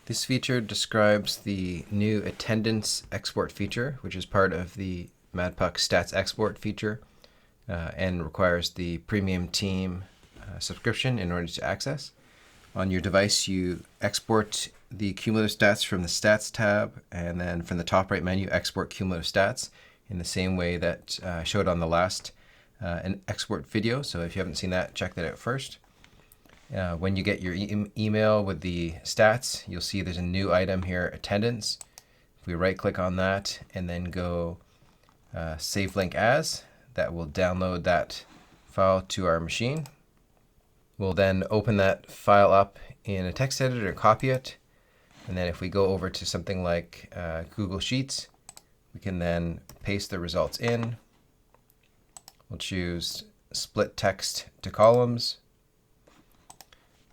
This feature describes the new attendance export feature, which is part of the MadPuck stats export feature and requires the premium team subscription in order to access. On your device, you export the cumulative stats from the stats tab, and then from the top right menu, export cumulative stats in the same way that I showed on the last an export video. So if you haven't seen that, check that out first. When you get your email with the stats, you'll see there's a new item here, attendance. If we right click on that and then go save link as, that will download that file to our machine. We'll then open that file up in a text editor and copy it. And then if we go over to something like Google Sheets, we can then paste the results in. We'll choose split text to columns.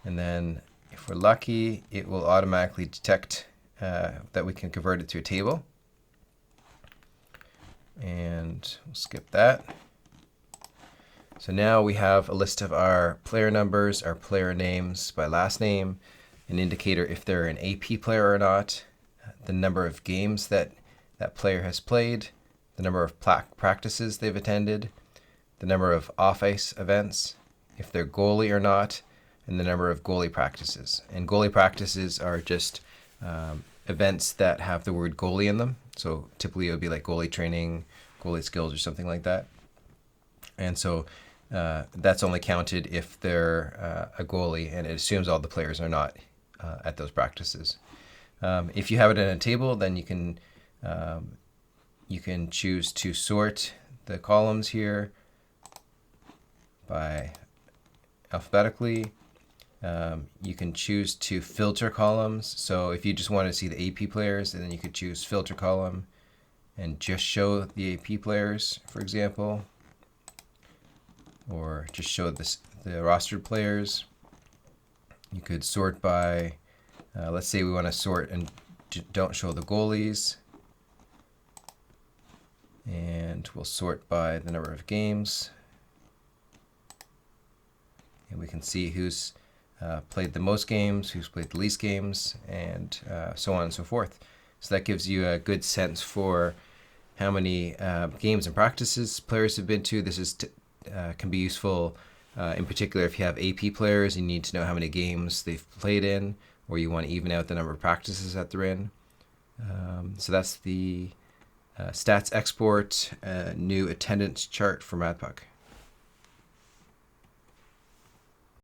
And then if we're lucky, it will automatically detect that we can convert it to a table. And we'll skip that. So now we have a list of our player numbers, our player names by last name, an indicator if they're an AP player or not, the number of games that that player has played, the number of practices they've attended, the number of off-ice events, if they're goalie or not, and the number of goalie practices. And goalie practices are just events that have the word goalie in them. So typically it would be like goalie training, goalie skills, or something like that. And so that's only counted if they're a goalie, and it assumes all the players are not at those practices. If you have it in a table, then you can choose to sort the columns here by alphabetically. You can choose to filter columns. So if you just want to see the AP players, then you could choose filter column and just show the AP players, for example, or just show the rostered players. You could sort by, let's say we want to sort and don't show the goalies. And we'll sort by the number of games. And we can see who's played the most games, who's played the least games, and so on and so forth. So that gives you a good sense for how many games and practices players have been to. This is can be useful in particular if you have AP players, you need to know how many games they've played in, or you want to even out the number of practices that they're in. So that's the stats export new attendance chart for MadPuck.